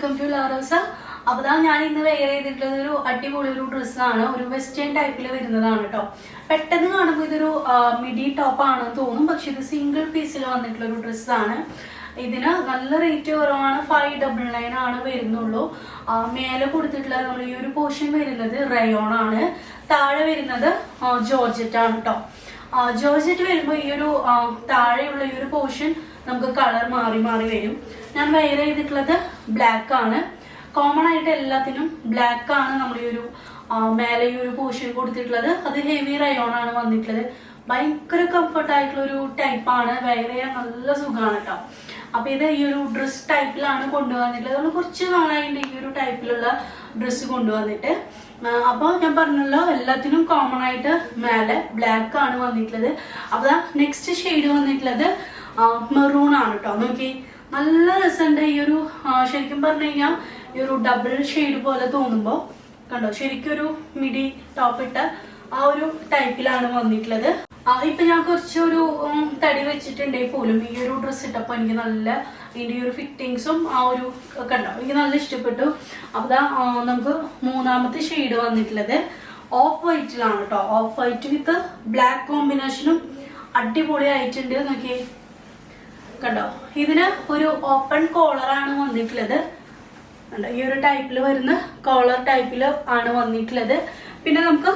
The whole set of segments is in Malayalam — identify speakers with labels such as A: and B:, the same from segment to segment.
A: Welcome to Larosa. അപ്പോൾ ഞാൻ ഇന്ന് വെയർ ചെയ്തിട്ടുള്ളത് ഒരു അടിപൊളി ഒരു ഡ്രസ്സാണ്. ഒരു വെസ്റ്റേൺ ടൈപ്പിൽ വരുന്നതാണ് കേട്ടോ. പെട്ടെന്ന് കാണുമ്പോൾ ഇതൊരു മിഡി ടോപ്പ് ആണെന്ന് തോന്നും, പക്ഷെ ഇത് സിംഗിൾ പീസിൽ വന്നിട്ടുള്ള ഒരു ഡ്രസ്സാണ്. ഇതിന് നല്ല റേറ്റ് കുറവാണ്, 599 ആണ് വരുന്നുള്ളൂ. മേലെ കൊടുത്തിട്ടുള്ള നമ്മൾ ഈ ഒരു പോർഷൻ വരുന്നത് റയോൺ ആണ്, താഴെ വരുന്നത് ജോർജറ്റ് ആണ് കേട്ടോ. ജോർജറ്റ് വരുമ്പോൾ ഈ ഒരു താഴെയുള്ള ഈ ഒരു പോർഷൻ നമുക്ക് കളർ മാറി മാറി വരും. ഞാൻ വെയർ ചെയ്തിട്ടുള്ളത് ബ്ലാക്ക് ആണ്. കോമൺ ആയിട്ട് എല്ലാത്തിനും ബ്ലാക്ക് ആണ് നമ്മൾ ഈ ഒരു മേലെ ഈ ഒരു പോർഷൻ കൊടുത്തിട്ടുള്ളത്. അത് ഹെവി റയോൺ ആണ് വന്നിട്ടുള്ളത്. ഭയങ്കര കംഫർട്ട് ആയിട്ടുള്ള ഒരു ടൈപ്പാണ്, വെയർ ചെയ്യാൻ നല്ല സുഖമാണ് കേട്ടോ. അപ്പൊ ഇത് ഈ ഒരു ഡ്രസ് ടൈപ്പിലാണ് കൊണ്ടുവന്നിട്ടുള്ളത്. നമ്മൾ കുറച്ച് നാളായിട്ട് ഈ ഒരു ടൈപ്പിലുള്ള ഡ്രസ്സ് കൊണ്ടുവന്നിട്ട്. അപ്പോൾ ഞാൻ പറഞ്ഞല്ലോ എല്ലാത്തിനും കോമൺ ആയിട്ട് മേലെ ബ്ലാക്ക് ആണ് വന്നിട്ടുള്ളത്. അപ്പൊ നെക്സ്റ്റ് ഷെയ്ഡ് വന്നിട്ടുള്ളത് മെറൂൺ ആണ് കേട്ടോ. നോക്കി നല്ല രസമുണ്ട്. ഈ ഒരു ശരിക്കും പറഞ്ഞു കഴിഞ്ഞാൽ ഈ ഒരു ഡബിൾ ഷെയ്ഡ് പോലെ തോന്നുമ്പോൾ കണ്ടോ, ശരിക്കും ഒരു മിഡി ടോപ്പ് ഇട്ട ആ ഒരു ടൈപ്പിലാണ് വന്നിട്ടുള്ളത്. ഇപ്പൊ ഞാൻ കുറച്ചൊരു തടി വെച്ചിട്ടുണ്ടെങ്കിൽ പോലും ഈ ഒരു ഡ്രസ്സ് ഇട്ടപ്പോൾ എനിക്ക് നല്ല ഇതിന്റെ ഒരു ഫിറ്റിങ്സും ആ ഒരു കണ്ടോ എനിക്ക് നല്ല ഇഷ്ടപ്പെട്ടു. അപ്പൊ നമുക്ക് മൂന്നാമത്തെ ഷെയ്ഡ് വന്നിട്ടുള്ളത് ഓഫ് വൈറ്റിലാണ് കേട്ടോ. ഓഫ് വൈറ്റ് വിത്ത് ബ്ലാക്ക് കോമ്പിനേഷനും അടിപൊളി ആയിട്ടുണ്ട്. നോക്കി കണ്ടോ, ഇതിന് ഒരു ഓപ്പൺ കോളറാണ് വന്നിട്ടുള്ളത്. ഈ ഒരു ടൈപ്പിൽ വരുന്ന കോളർ ടൈപ്പിൽ ആണ് വന്നിട്ടുള്ളത്. പിന്നെ നമുക്ക്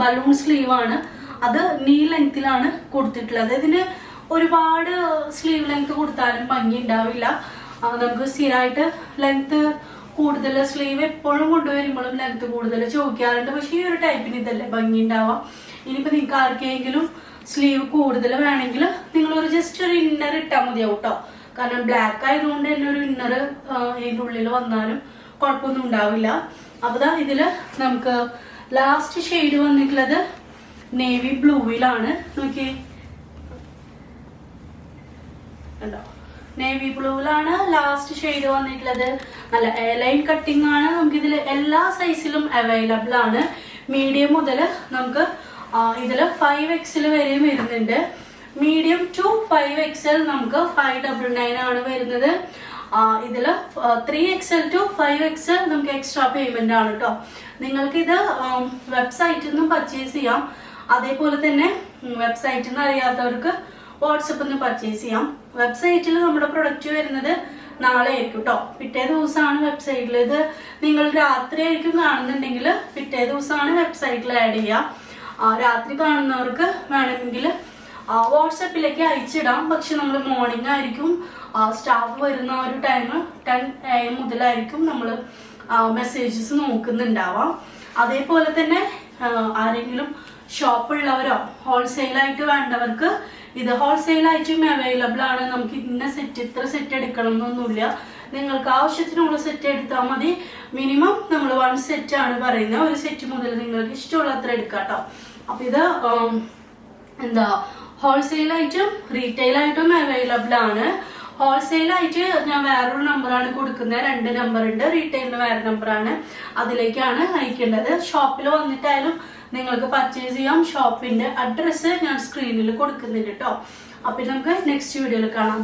A: ബലൂൺ സ്ലീവ് ആണ്, അത് നീ ലെങ്തിലാണ് കൊടുത്തിട്ടുള്ളത്. ഇതിന് ഒരുപാട് സ്ലീവ് ലെങ്ത് കൊടുത്താലും ഭംഗി ഉണ്ടാവില്ല. നമുക്ക് സ്ഥിരമായിട്ട് ലെങ്ത് കൂടുതൽ സ്ലീവ് എപ്പോഴും കൊണ്ടുവരുമ്പോഴും ലെങ്ത് കൂടുതൽ ചോദിക്കാറുണ്ട്. പക്ഷെ ഈ ഒരു ടൈപ്പിന് ഇതല്ലേ ഭംഗി ഉണ്ടാവാം. ഇനിയിപ്പോൾ നിങ്ങൾക്ക് ആർക്കെങ്കിലും സ്ലീവ് കൂടുതൽ വേണമെങ്കിൽ നിങ്ങളൊരു ജസ്റ്റ് ഒരു ഇന്നർ ഇട്ടാൽ മതിയാവും കേട്ടോ. കാരണം ബ്ലാക്ക് ആയതുകൊണ്ട് തന്നെ ഒരു ഇന്നർ ഇതിൻ്റെ ഉള്ളിൽ വന്നാലും കുഴപ്പമൊന്നും ഉണ്ടാവില്ല. അപ്പോൾ ഇതില് നമുക്ക് ലാസ്റ്റ് ഷെയ്ഡ് വന്നിട്ടുള്ളത് നേവി ബ്ലൂവിലാണ്. നോക്കിയേ കണ്ടോ, നേവി ബ്ലൂവിലാണ് ലാസ്റ്റ് ഷെയ്ഡ് വന്നിട്ടുള്ളത്. നല്ല എയർലൈൻ കട്ടിംഗ് ആണ്. നമുക്ക് ഇതിൽ എല്ലാ സൈസിലും അവൈലബിൾ ആണ്. മീഡിയം മുതൽ നമുക്ക് ഇതിൽ 5XL വരെയും വരുന്നുണ്ട്. മീഡിയം ടു 5XL നമുക്ക് 599 ആണ് വരുന്നത്. ഇതിൽ 3XL to 5XL നമുക്ക് എക്സ്ട്രാ പേയ്മെന്റ് ആണ് കേട്ടോ. നിങ്ങൾക്ക് ഇത് വെബ്സൈറ്റിൽ നിന്നും പർച്ചേസ് ചെയ്യാം. അതേപോലെ തന്നെ വെബ്സൈറ്റിൽ നിന്ന് അറിയാത്തവർക്ക് വാട്സപ്പിൽ നിന്ന് പർച്ചേസ് ചെയ്യാം. വെബ്സൈറ്റിൽ നമ്മുടെ പ്രൊഡക്റ്റ് വരുന്നത് നാളെ ആയിരിക്കും കേട്ടോ. പിറ്റേ ദിവസമാണ് വെബ്സൈറ്റിൽ. ഇത് നിങ്ങൾ രാത്രി ആയിരിക്കും കാണുന്നുണ്ടെങ്കിൽ പിറ്റേ ദിവസമാണ് വെബ്സൈറ്റിൽ ആഡ് ചെയ്യുക. രാത്രി കാണുന്നവർക്ക് വേണമെങ്കിൽ വാട്സപ്പിലേക്ക് അയച്ചിടാം. പക്ഷെ നമ്മൾ മോർണിംഗ് ആയിരിക്കും, സ്റ്റാഫ് വരുന്ന ഒരു ടൈം 10 AM മുതലായിരിക്കും നമ്മൾ മെസ്സേജസ് നോക്കുന്നുണ്ടാവാം. അതേപോലെ തന്നെ ആരെങ്കിലും ഷോപ്പുള്ളവരോ ഹോൾസെയിലായിട്ട് വേണ്ടവർക്ക് ഇത് ഹോൾസെയിലായിട്ടും അവൈലബിൾ ആണ്. നമുക്ക് ഇന്ന സെറ്റ് ഇത്ര സെറ്റ് എടുക്കണം എന്നൊന്നുമില്ല. നിങ്ങൾക്ക് ആവശ്യത്തിനുള്ള സെറ്റ് എടുത്താൽ മതി. മിനിമം നമ്മൾ 1 സെറ്റ് ആണ് പറയുന്നത്. ഒരു സെറ്റ് മുതൽ നിങ്ങൾക്ക് ഇഷ്ടമുള്ള അത്ര എടുക്കാം കേട്ടോ. അപ്പൊ ഇത് എന്താ ഹോൾസെയിലായിട്ടും റീറ്റെയിലായിട്ടും അവൈലബിൾ ആണ്. ഹോൾസെയിലായിട്ട് ഞാൻ വേറൊരു നമ്പറാണ് കൊടുക്കുന്നത്. 2 നമ്പർ ഉണ്ട്. റീറ്റെയിലിന് വേറെ നമ്പറാണ്, അതിലേക്കാണ് അയക്കേണ്ടത്. ഷോപ്പിൽ വന്നിട്ടായാലും നിങ്ങൾക്ക് പർച്ചേസ് ചെയ്യാം. ഷോപ്പിന്റെ അഡ്രസ്സ് ഞാൻ സ്ക്രീനിൽ കൊടുക്കുന്നുണ്ട് കേട്ടോ. അപ്പൊ നമുക്ക് നെക്സ്റ്റ് വീഡിയോയിൽ കാണാം.